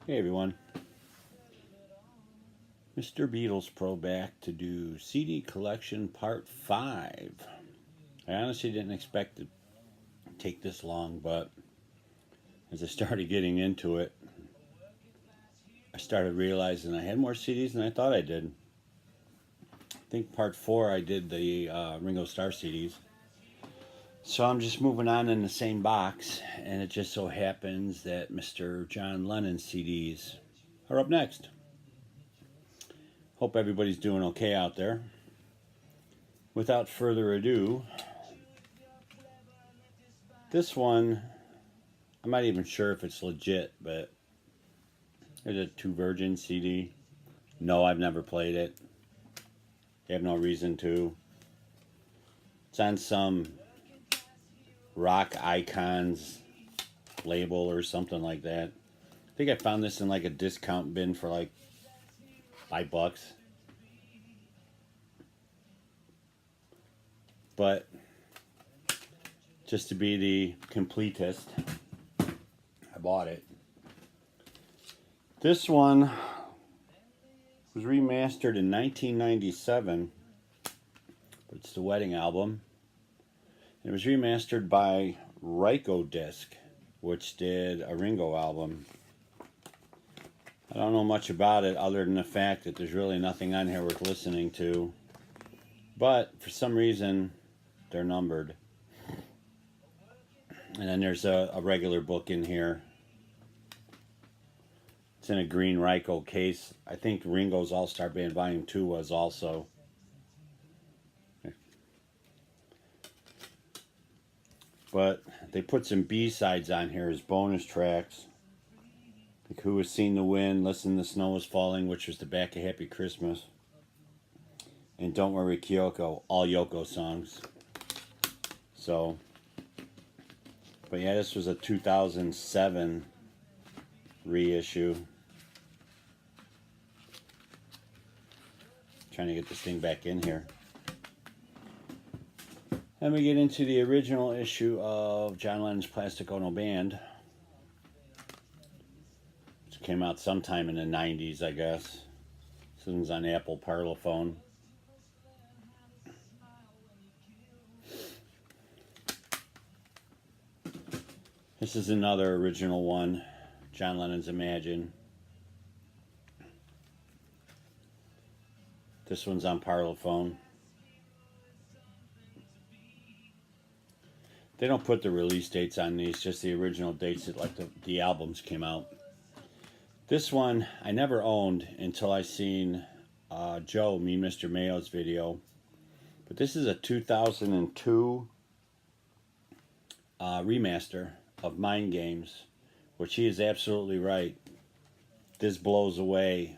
Hey everyone, Mr. Beatles Pro back to do CD Collection Part 5. I honestly didn't expect to take this long, but as I started getting into it, I started realizing I had more CDs than I thought I did. I think Part 4 I did the Ringo Starr CDs. So I'm just moving on in the same box, and it just so happens that Mr. John Lennon CDs are up next. Hope everybody's doing okay out there. Without further ado, this one, I'm not even sure if it's legit, but there's a Two Virgin CD. No, I've never played it. I have no reason to. It's on some Rock Icons label or something like that. I think I found this in like a discount bin for like $5. But just to be the completist, I bought it. This one was remastered in 1997, but it's the wedding album. It was remastered by Disc, which did a Ringo album. I don't know much about it other than the fact that there's really nothing on here worth listening to. But for some reason, they're numbered. And then there's a regular book in here. It's in a green Ryko case. I think Ringo's All-Star Band Volume 2 was also. But they put some B-sides on here as bonus tracks. Like Who Has Seen the Wind, Listen the Snow Is Falling, which was the back of Happy Christmas. And Don't Worry Kyoko, all Yoko songs. So, but yeah, this was a 2007 reissue. Trying to get this thing back in here. Then we get into the original issue of John Lennon's Plastic Ono Band. Which came out sometime in the 90s, I guess. This one's on Apple Parlophone. This is another original one, John Lennon's Imagine. This one's on Parlophone. They don't put the release dates on these, just the original dates that like the albums came out. This one I never owned until I seen Joe, Me Mr. Mayo's video. But this is a 2002 remaster of Mind Games, which he is absolutely right. This blows away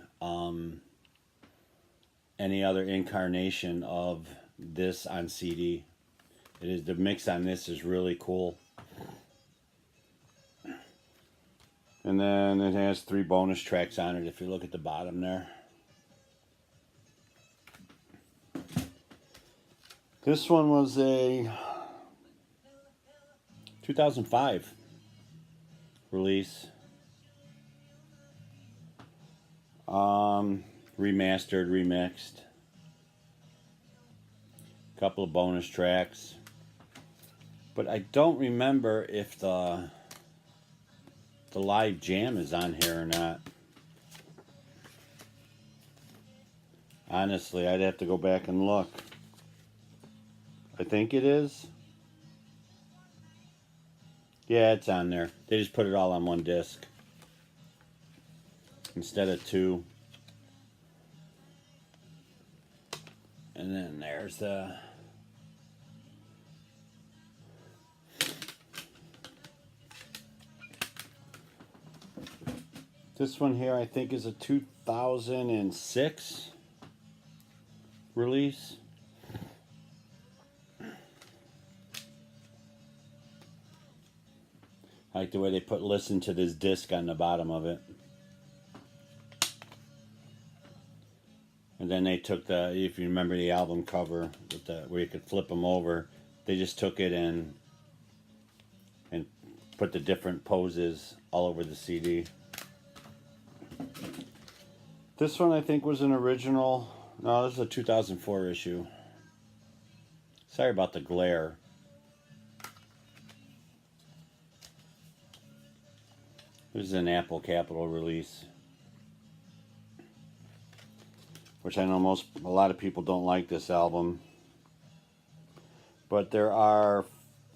any other incarnation of this on CD. It is, the mix on this is really cool. And then it has 3 bonus tracks on it if you look at the bottom there. This one was a 2005 release. Remastered, remixed. Couple of bonus tracks. But I don't remember if the live jam is on here or not. Honestly, I'd have to go back and look. I think it is. Yeah, it's on there. They just put it all on one disc instead of 2. And then there's the this one here, I think, is a 2006 release. I like the way they put "Listen to This Disc" on the bottom of it. And then they took the, if you remember the album cover with the, where you could flip them over, they just took it and put the different poses all over the CD. This one I think was an original. No, this is a 2004 issue. Sorry about the glare. This is an Apple Capital release, which I know a lot of people don't like this album. But there are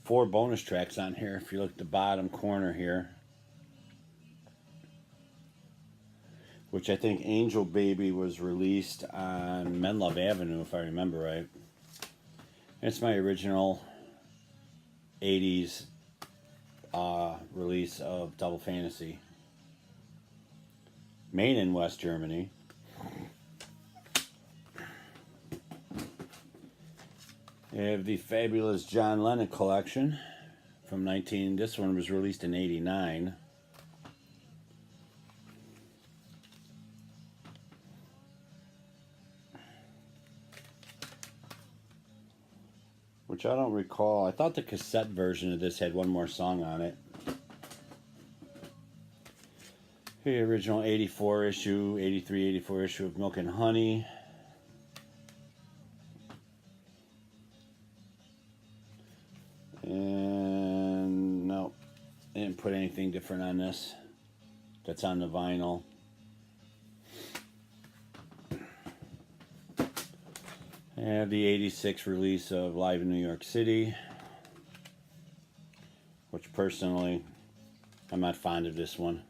4 bonus tracks on here. If you look at the bottom corner here, which I think Angel Baby was released on Menlove Avenue, if I remember right. It's my original 80s release of Double Fantasy. Made in West Germany. You have the fabulous John Lennon collection from this one was released in 89. Which I don't recall. I thought the cassette version of this had one more song on it. The original 84 issue, 83, 84 issue of Milk and Honey. And no, I didn't put anything different on this. That's on the vinyl. I have the 86 release of Live in New York City, which personally, I'm not fond of this one.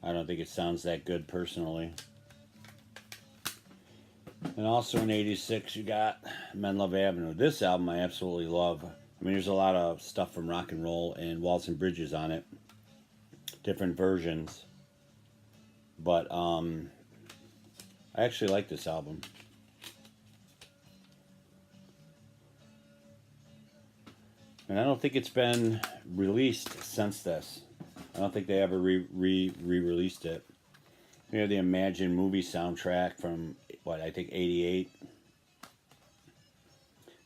I don't think it sounds that good personally. And also in 86 you got Menlove Avenue. This album I absolutely love. I mean, there's a lot of stuff from rock and roll and Waltz and Bridges on it. Different versions. But I actually like this album. And I don't think it's been released since this. I don't think they ever re-released it. We have the Imagine movie soundtrack from, what, I think 88.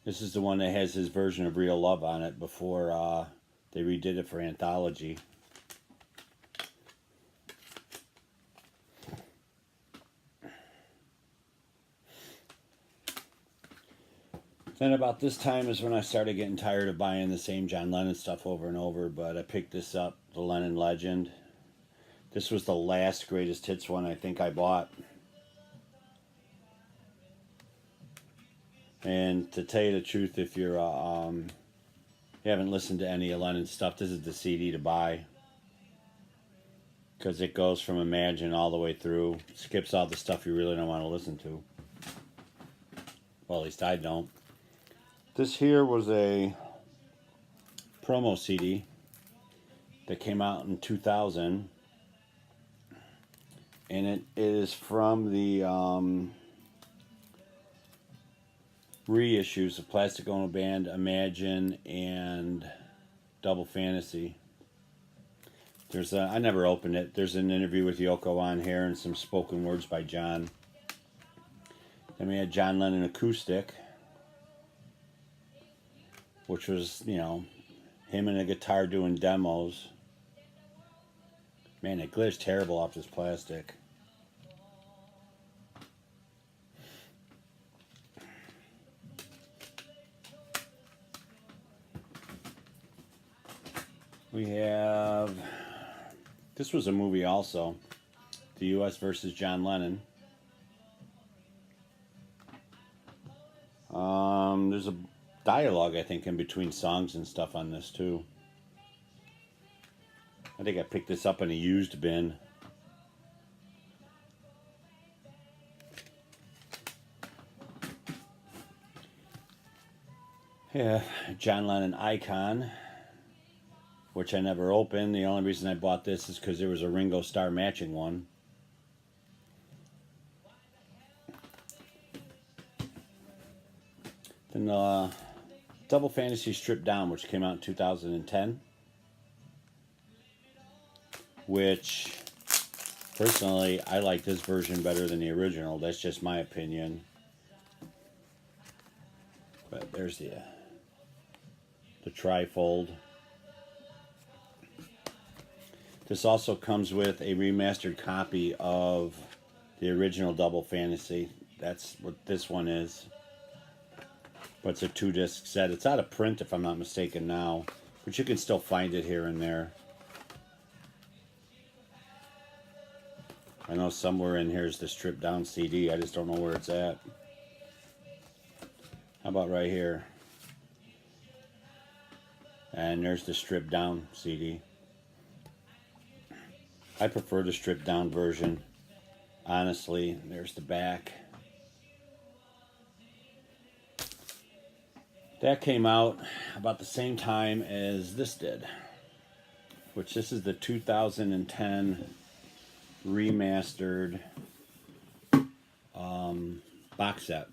This is the one that has his version of Real Love on it before they redid it for Anthology. Then about this time is when I started getting tired of buying the same John Lennon stuff over and over, but I picked this up, the Lennon Legend. This was the last greatest hits one I think I bought. And to tell you the truth, if you're you haven't listened to any of Lennon's stuff, this is the CD to buy. Because it goes from Imagine all the way through. Skips all the stuff you really don't want to listen to. Well, at least I don't. This here was a promo CD that came out in 2000. And it is from the reissues of Plastic Ono Band, Imagine, and Double Fantasy. I never opened it. There's an interview with Yoko on here and some spoken words by John. Then we had John Lennon Acoustic, which was, you know, him and a guitar doing demos. Man, it glitters terrible off this plastic. We have, this was a movie also, The U.S. versus John Lennon. There's a dialogue, I think, in between songs and stuff on this too. I think I picked this up in a used bin. Yeah, John Lennon Icon, which I never opened. The only reason I bought this is because there was a Ringo Starr matching one. Then Double Fantasy Stripped Down, which came out in 2010. Which, personally, I like this version better than the original. That's just my opinion. But there's the trifold. This also comes with a remastered copy of the original Double Fantasy. That's what this one is. But it's a 2-disc set. It's out of print if I'm not mistaken now, but you can still find it here and there. I know somewhere in here is the stripped down CD. I just don't know where it's at. How about right here? And there's the stripped down CD. I prefer the stripped down version. Honestly, there's the back. That came out about the same time as this did, which this is the 2010 remastered box set,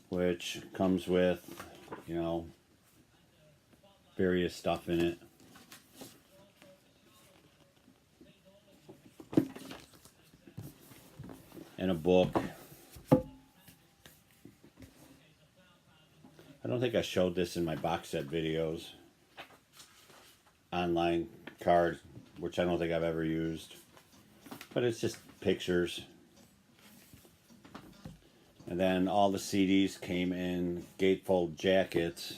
which comes with, you know, various stuff in it. And a book. I don't think I showed this in my box set videos. Online card, which I don't think I've ever used. But it's just pictures. And then all the CDs came in gatefold jackets,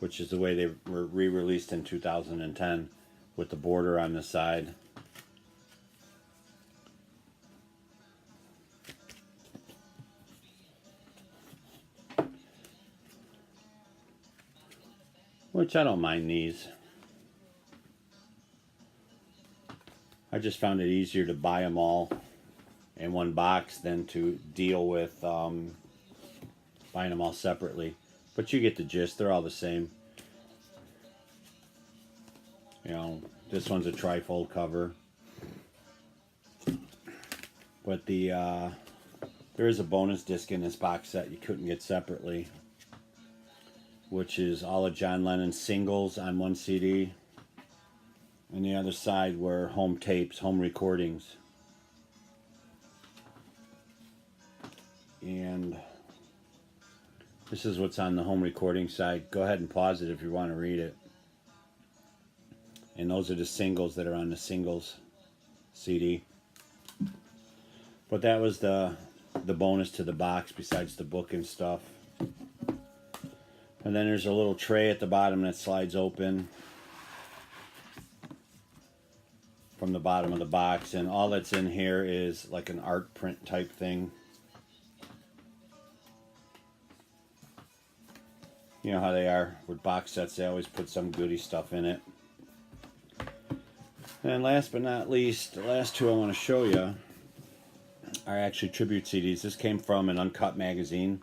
which is the way they were re-released in 2010 with the border on the side. Which I don't mind these. I just found it easier to buy them all in one box than to deal with buying them all separately. But you get the gist, they're all the same. You know, this one's a trifold cover. But there is a bonus disc in this box set you couldn't get separately, which is all of John Lennon's singles on one CD. And the other side were home tapes, home recordings. And this is what's on the home recording side. Go ahead and pause it if you want to read it. And those are the singles that are on the singles CD. But that was the bonus to the box besides the book and stuff. And then there's a little tray at the bottom that slides open from the bottom of the box, and all that's in here is like an art print type thing. You know how they are with box sets, they always put some goody stuff in it. And last but not least, the last two I want to show you are actually tribute CDs. This came from an Uncut magazine.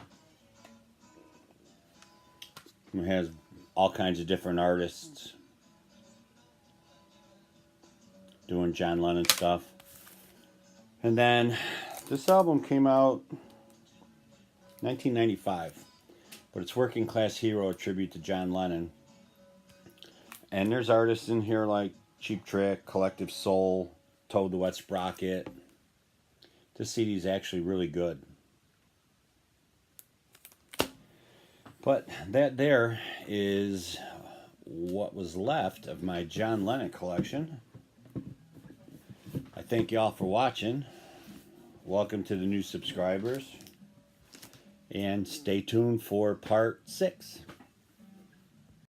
It has all kinds of different artists doing John Lennon stuff. And then this album came out 1995, but it's Working Class Hero, a tribute to John Lennon. And there's artists in here like Cheap Trick, Collective Soul, Toad the Wet Sprocket. This CD is actually really good. But that there is what was left of my John Lennon collection. I thank y'all for watching. Welcome to the new subscribers. And stay tuned for part 6.